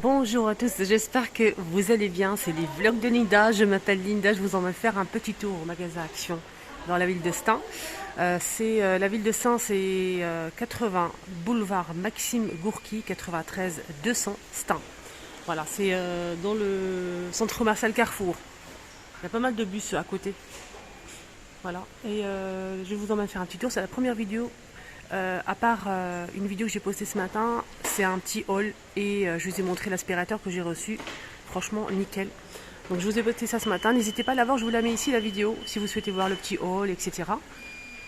Bonjour à tous, j'espère que vous allez bien. C'est les vlogs de Linda. Je m'appelle Linda, je vous emmène faire un petit tour au magasin Action dans la ville de Stein. La ville de Stein, c'est 80 boulevard Maxime Gourki, 93 200 Stein. Voilà, c'est dans le centre commercial Carrefour. Il y a pas mal de bus à côté. Voilà, et je vous emmène faire un petit tour. C'est la première vidéo. À part une vidéo que j'ai postée ce matin, c'est un petit haul et je vous ai montré l'aspirateur que j'ai reçu. Franchement, nickel. Donc je vous ai posté ça ce matin. N'hésitez pas à la voir, je vous la mets ici la vidéo si vous souhaitez voir le petit haul, etc.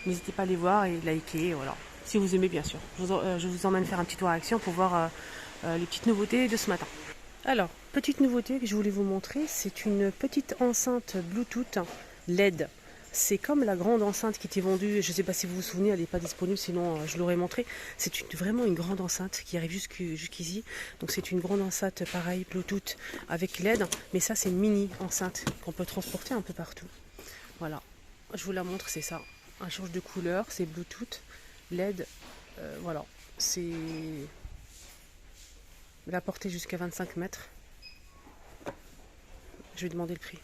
N'hésitez pas à aller voir et liker, voilà. Si vous aimez, bien sûr. Je vous emmène faire un petit tour à Action pour voir les petites nouveautés de ce matin. Alors, petite nouveauté que je voulais vous montrer, c'est une petite enceinte Bluetooth LED. C'est comme la grande enceinte qui était vendue, je ne sais pas si vous vous souvenez, elle n'est pas disponible, sinon je l'aurais montré. C'est vraiment une grande enceinte qui arrive jusqu'ici. Donc c'est une grande enceinte pareil, Bluetooth avec LED. Mais ça c'est une mini enceinte qu'on peut transporter un peu partout. Voilà, je vous la montre, c'est ça. Elle change de couleur, c'est Bluetooth, LED. Voilà, c'est la portée jusqu'à 25 mètres. Je vais demander le prix.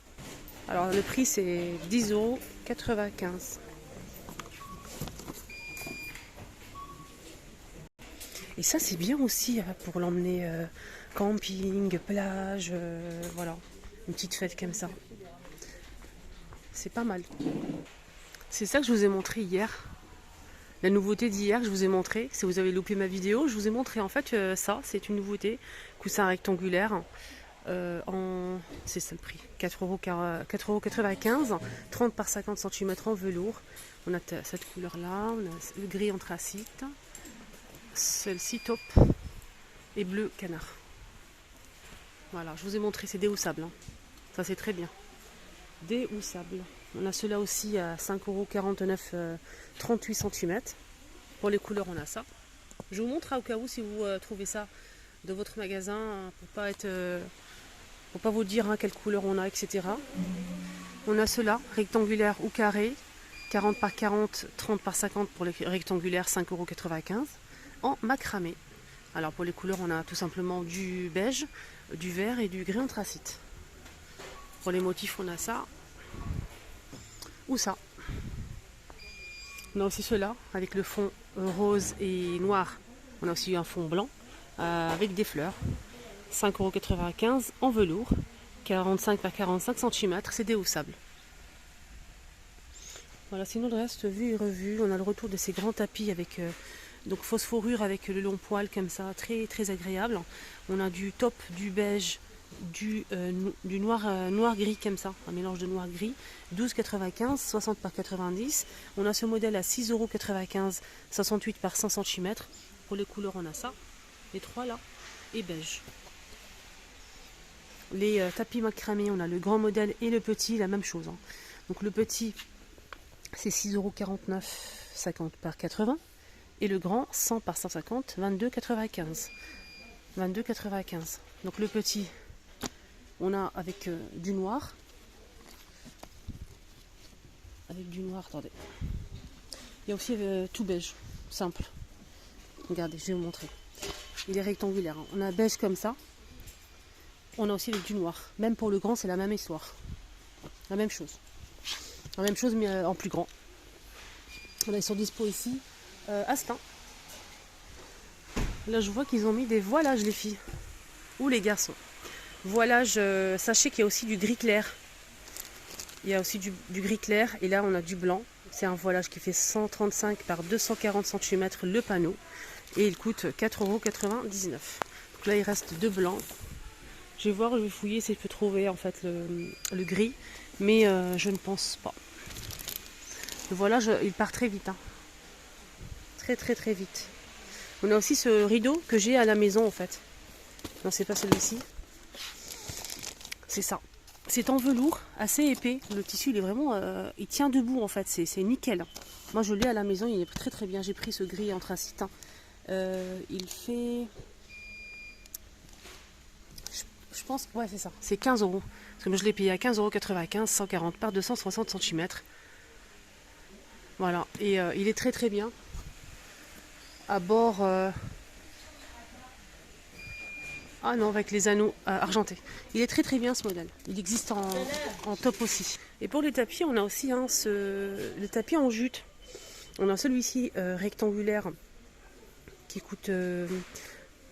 Alors le prix c'est 10,95 €. Et ça c'est bien aussi pour l'emmener camping, plage, voilà. Une petite fête comme ça. C'est pas mal. C'est ça que je vous ai montré hier. La nouveauté d'hier que je vous ai montré. Si vous avez loupé ma vidéo, je vous ai montré en fait ça. C'est une nouveauté. Coussin rectangulaire. C'est ça le prix, 4,95 €, 30 par 50 cm en velours. On a cette couleur là, on a le gris anthracite, celle-ci top et bleu canard. Voilà, je vous ai montré, c'est déhoussable, hein. Ça c'est très bien, déhoussable. On a ceux-là aussi à 5,49 €, 38 cm. Pour les couleurs on a ça. Je vous montre au cas où si vous trouvez ça de votre magasin pour pas vous dire quelle couleur on a, etc. On a ceux-là, rectangulaire ou carré, 40 par 40, 30 par 50 pour les rectangulaires, 5,95 € en macramé. Alors pour les couleurs, on a tout simplement du beige, du vert et du gris anthracite. Pour les motifs, on a ça ou ça. On a aussi ceux-là avec le fond rose et noir. On a aussi un fond blanc avec des fleurs. 5,95 € en velours, 45 par 45 cm, c'est déhoussable. Voilà, sinon le reste vu et revu. On a le retour de ces grands tapis avec donc fausse fourrure avec le long poil comme ça, très très agréable. On a du top, du beige, du noir gris comme ça, un mélange de noir gris, 12,95 €, 60 par 90. On a ce modèle à 6,95 €, 68 par 100 cm. Pour les couleurs, on a ça, les trois là, et beige. Les tapis macramé, on a le grand modèle et le petit, la même chose, hein. Donc le petit, c'est 6,49 €, 50 par 80. Et le grand, 100 par 150, 22,95 €. 22,95 €. Donc le petit, on a avec du noir. Avec du noir, attendez. Il y a aussi tout beige, simple. Regardez, je vais vous montrer. Il est rectangulaire, hein. On a beige comme ça. On a aussi avec du noir. Même pour le grand, c'est la même histoire. La même chose. La même chose, mais en plus grand. On est sur dispo ici, à Stein. Là, je vois qu'ils ont mis des voilages, les filles. Ou les garçons. Voilage, sachez qu'il y a aussi du gris clair. Il y a aussi du gris clair. Et là, on a du blanc. C'est un voilage qui fait 135 par 240 cm le panneau. Et il coûte 4,99 €. Donc là, il reste deux blancs. Je vais voir, je vais fouiller si je peux trouver en fait le gris, mais je ne pense pas. Le voilage, il part très vite, hein. Très très très vite. On a aussi ce rideau que j'ai à la maison en fait. Non, c'est pas celui-ci. C'est ça. C'est en velours, assez épais. Le tissu, il est vraiment, il tient debout en fait. C'est nickel. Moi, je l'ai à la maison, il est très très bien. J'ai pris ce gris anthracite, hein. Il fait... Je pense, ouais c'est ça, c'est 15 €. Parce que moi je l'ai payé à 15,95 €, 140 par 260 cm. Voilà, et il est très très bien. À bord, Ah non, avec les anneaux argentés. Il est très très bien ce modèle. Il existe en top aussi. Et pour les tapis, on a aussi le tapis en jute. On a celui-ci rectangulaire qui coûte...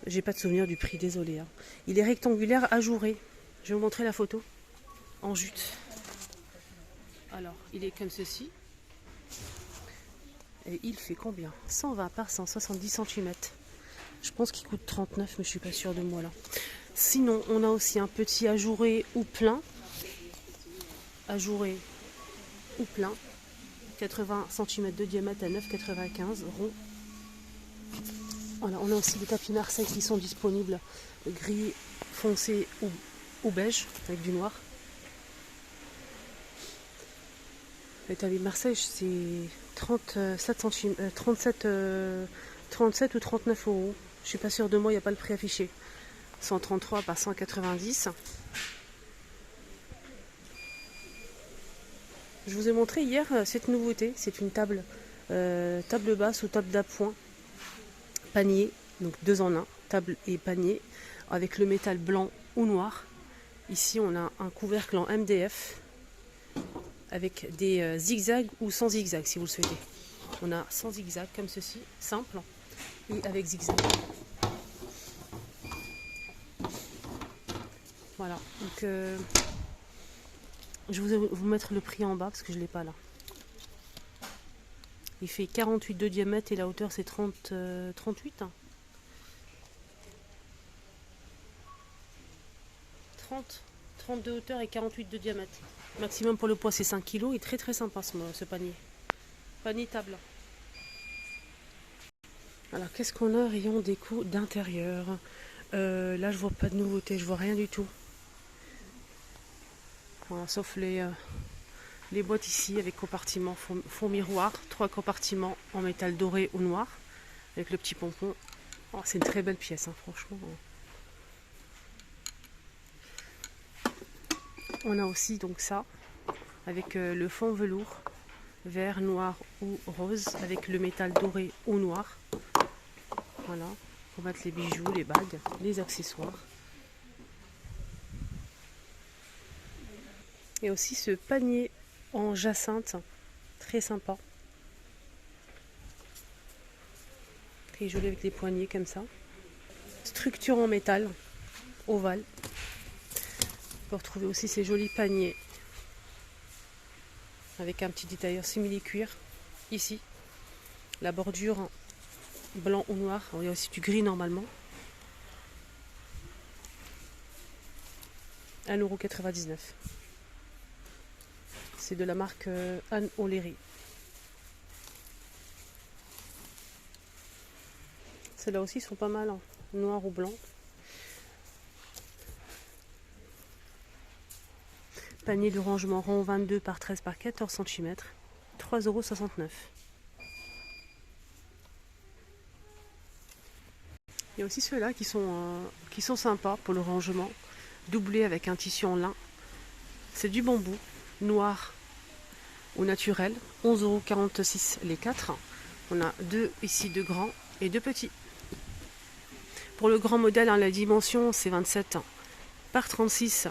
j'ai pas de souvenir du prix, désolé. Hein. Il est rectangulaire ajouré. Je vais vous montrer la photo. En jute. Alors, il est comme ceci. Et il fait combien? 120 par 170 cm. Je pense qu'il coûte 39, mais je suis pas sûre de moi là. Sinon, on a aussi un petit ajouré ou plein. Ajouré ou plein. 80 cm de diamètre à 9,95 rond. Voilà, on a aussi des tapis Marseille qui sont disponibles. Gris foncé ou beige avec du noir. Le tapis Marseille, c'est 37 ou 39 euros. Je suis pas sûre de moi, il n'y a pas le prix affiché. 133 par 190. Je vous ai montré hier cette nouveauté. C'est une table basse ou table d'appoint. Panier, donc 2 en 1, table et panier, avec le métal blanc ou noir. Ici, on a un couvercle en MDF avec des zigzags ou sans zigzag si vous le souhaitez. On a sans zigzag comme ceci, simple, et avec zigzag. Voilà, donc je vais vous mettre le prix en bas parce que je ne l'ai pas là. Il fait 48 de diamètre et la hauteur c'est 38. 30 de hauteur et 48 de diamètre. Maximum pour le poids c'est 5 kg. Il est très très sympa ce panier. Panier table. Alors qu'est-ce qu'on a? Rayon déco d'intérieur. Là je vois pas de nouveauté, je vois rien du tout. Voilà, sauf les boîtes ici avec compartiment fond miroir, 3 compartiments en métal doré ou noir avec le petit pompon. Oh, c'est une très belle pièce, hein, franchement. On a aussi donc ça avec le fond velours vert, noir ou rose avec le métal doré ou noir. Voilà, pour mettre les bijoux, les bagues, les accessoires. Et aussi ce panier en jacinthe, très sympa. Très joli avec les poignées comme ça. Structure en métal, ovale. On peut retrouver aussi ces jolis paniers avec un petit détailleur simili-cuir ici. La bordure blanc ou noir. Il y a aussi du gris normalement. 1,99 €. C'est de la marque Anne O'Leary. Celles-là aussi sont pas mal, hein. Noir ou blanc. Panier de rangement rond 22 par 13 par 14 cm. 3,69 €. Il y a aussi ceux-là qui sont sympas pour le rangement. Doublé avec un tissu en lin. C'est du bambou noir ou naturel. 11,46 € les 4. On a 2 ici, 2 grands et 2 petits. Pour le grand modèle, hein, la dimension c'est 27 par 36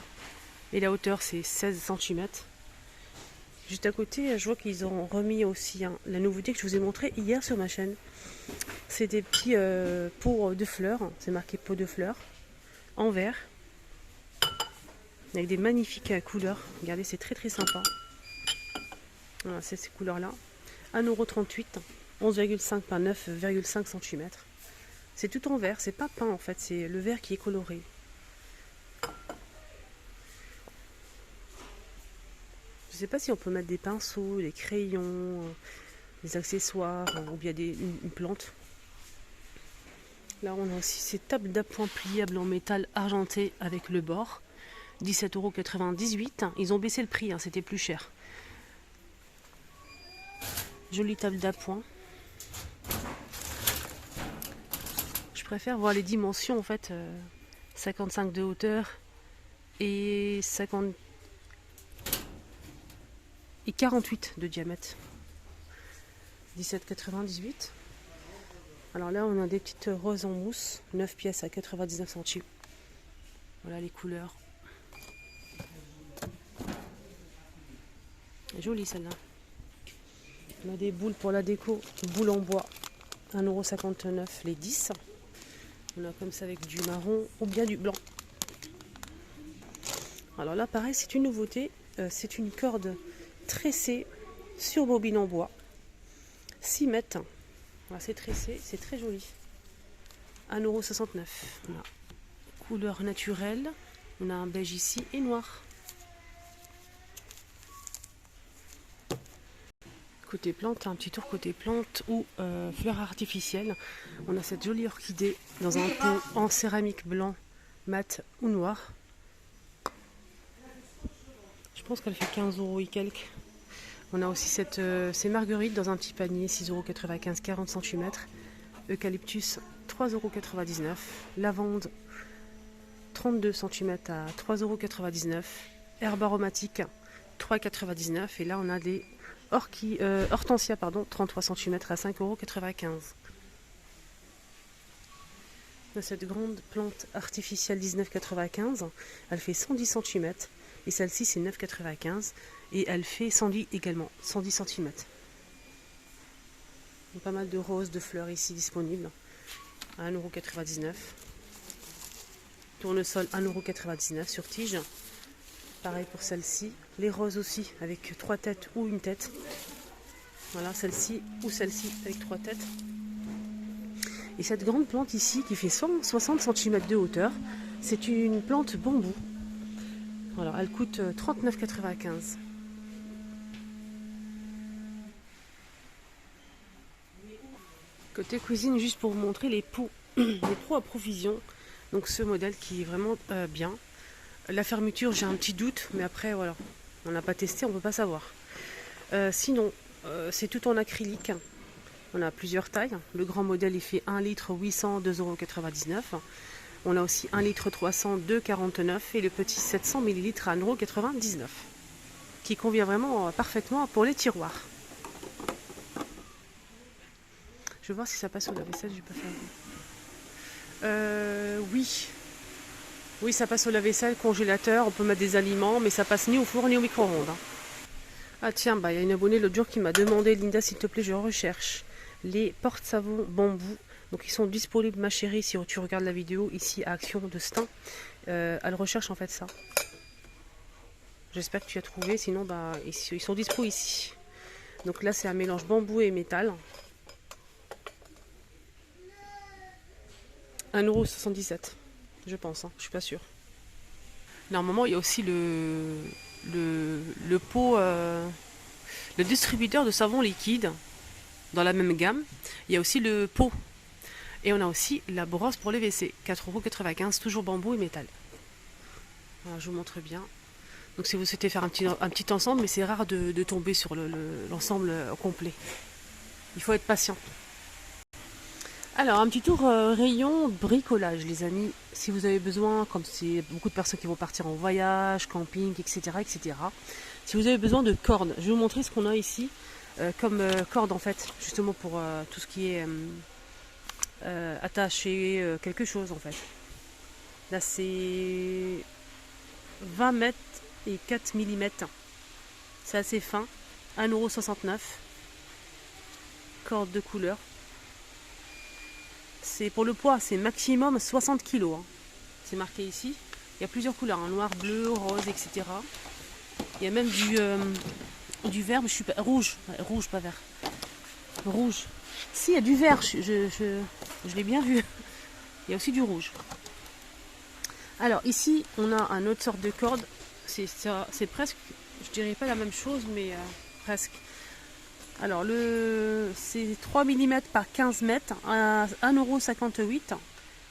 et la hauteur c'est 16 cm. Juste à côté, je vois qu'ils ont remis aussi la nouveauté que je vous ai montré hier sur ma chaîne. C'est des petits pots de fleurs, c'est marqué pot de fleurs, en verre, avec des magnifiques couleurs. Regardez, c'est très très sympa. Voilà, c'est ces couleurs-là. 1,38 €, 11,5 par 9,5 cm. C'est tout en verre, c'est pas peint en fait, c'est le verre qui est coloré. Je sais pas si on peut mettre des pinceaux, des crayons, des accessoires ou bien une plante. Là on a aussi ces tables d'appoint pliables en métal argenté avec le bord. 17,98 €. Ils ont baissé le prix, hein, c'était plus cher. Jolie table d'appoint. Je préfère voir les dimensions en fait. 55 de hauteur et 48 de diamètre. 17,98 €. Alors là on a des petites roses en mousse, 9 pièces à 99 centimes. Voilà les couleurs. Jolie celle-là. On a des boules pour la déco, boules en bois, 1,59 € les 10. On a comme ça avec du marron ou bien du blanc. Alors là pareil, c'est une nouveauté, c'est une corde tressée sur bobine en bois, 6 mètres. Voilà, c'est tressé, c'est très joli. 1,69 €. On a couleur naturelle, on a un beige ici et noir. Côté plante, un petit tour côté plante ou fleurs artificielles. On a cette jolie orchidée dans un pot en céramique blanc, mat ou noir. Je pense qu'elle fait 15 € et quelques. On a aussi ces marguerites dans un petit panier, 6,95 €, 40 cm. Eucalyptus, 3,99 €. Lavande, 32 cm à 3,99 €. Herbe aromatique, 3,99 €. Et là, on a des hortensia, 33 cm à 5,95 €. On a cette grande plante artificielle 19,95 €. Elle fait 110 cm. Et celle-ci, c'est 9,95 € et elle fait 110 également, 110 cm. Il y a pas mal de roses, de fleurs ici disponibles à 1,99 €. Tournesol 1,99 € sur tige. Pareil pour celle-ci. Les roses aussi avec 3 têtes ou une tête. Voilà, celle-ci ou celle-ci avec 3 têtes. Et cette grande plante ici qui fait 160 cm de hauteur, c'est une plante bambou. Alors, elle coûte 39,95 €. Côté cuisine, juste pour vous montrer les pots à provision. Donc ce modèle qui est vraiment bien. La fermeture, j'ai un petit doute, mais après, voilà, on n'a pas testé, on ne peut pas savoir. Sinon, c'est tout en acrylique. On a plusieurs tailles. Le grand modèle, il fait 1 litre 800, 2,99 €. On a aussi 1 litre 300, 2,49 € et le petit 700 ml à 1,99 €, qui convient vraiment parfaitement pour les tiroirs. Je vais voir si ça passe au lave-vaisselle, j'ai pas fait. Oui, ça passe au lave-vaisselle, congélateur, on peut mettre des aliments, mais ça passe ni au four ni au micro-ondes. Ah tiens, il y a une abonnée l'autre jour qui m'a demandé, Linda, s'il te plaît, je recherche les porte-savons bambou. Donc ils sont disponibles, ma chérie, si tu regardes la vidéo ici à Action de Stein. Elle recherche en fait ça. J'espère que tu as trouvé, sinon ils sont dispo ici. Donc là c'est un mélange bambou et métal. 1,77 €, je pense, je suis pas sûre. Normalement il y a aussi le pot, le distributeur de savon liquide dans la même gamme. Il y a aussi le pot. Et on a aussi la brosse pour les WC, 4,95 €, toujours bambou et métal. Voilà, je vous montre bien. Donc si vous souhaitez faire un petit ensemble, mais c'est rare de tomber sur l'ensemble complet. Il faut être patient. Alors un petit tour rayon bricolage les amis. Si vous avez besoin, comme c'est beaucoup de personnes qui vont partir en voyage, camping, etc. etc. Si vous avez besoin de cordes, je vais vous montrer ce qu'on a ici comme corde en fait, justement pour tout ce qui est... attacher quelque chose en fait. Là c'est 20 mètres et 4 mm. C'est assez fin. 1,69 €. Corde de couleur. C'est pour le poids, c'est maximum 60 kg. C'est marqué ici. Il y a plusieurs couleurs, hein, noir, bleu, rose, etc. Il y a même du vert, mais je suis pas rouge, rouge pas vert. Rouge. Si, il y a du vert, je l'ai bien vu. Il y a aussi du rouge. Alors ici, on a un autre sorte de corde. C'est presque, je dirais pas la même chose, mais presque. Alors c'est 3 mm par 15 mètres, 1,58 €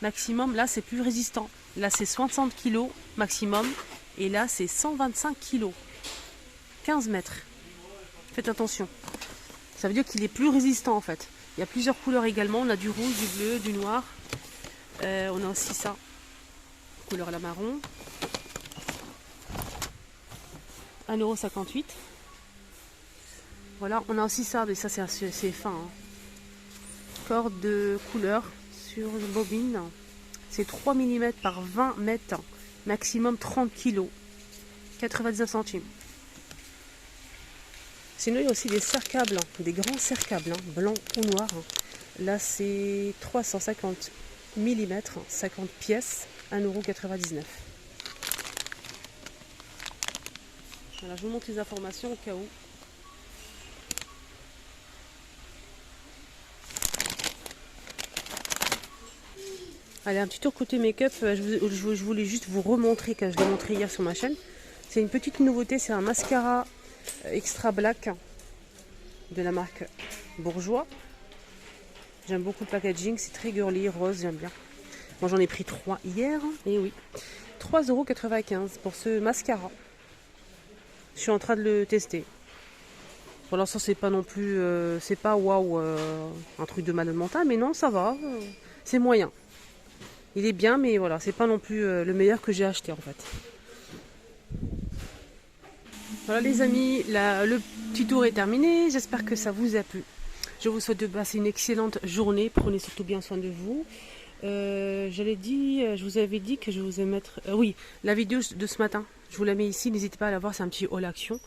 maximum. Là, c'est plus résistant. Là, c'est 60 kg maximum. Et là, c'est 125 kg. 15 mètres. Faites attention. Ça veut dire qu'il est plus résistant en fait. Il y a plusieurs couleurs également. On a du rouge, du bleu, du noir. On a aussi ça. Couleur la marron. 1,58 €. Voilà, on a aussi ça, mais ça c'est fin. Hein. Corde de couleur sur une bobine. C'est 3 mm par 20 mètres maximum 30 kg, 99 centimes. Sinon, il y a aussi des cercles, des grands cercles, blancs ou noirs. Là, c'est 350 mm, 50 pièces, 1,99 €. Voilà, je vous montre les informations au cas où. Allez, un petit tour côté make-up. Je voulais juste vous remontrer, car je l'ai montré hier sur ma chaîne. C'est une petite nouveauté, c'est un mascara extra black de la marque Bourjois. J'aime beaucoup le packaging, c'est très girly, rose, j'aime bien. Moi j'en ai pris 3 hier, et oui. 3,95 € pour ce mascara. Je suis en train de le tester. Pour l'instant c'est pas non plus, c'est pas waouh, un truc de malade mental, mais non ça va, c'est moyen. Il est bien, mais voilà, c'est pas non plus le meilleur que j'ai acheté en fait. Voilà les amis, le petit tour est terminé, j'espère que ça vous a plu. Je vous souhaite de passer une excellente journée, prenez surtout bien soin de vous. Je vous avais dit que je vous ai mettre... oui, la vidéo de ce matin, je vous la mets ici, n'hésitez pas à la voir, c'est un petit haul action.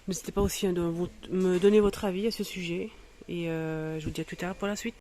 N'hésitez pas aussi à me donner votre avis à ce sujet. Et je vous dis à tout à l'heure pour la suite.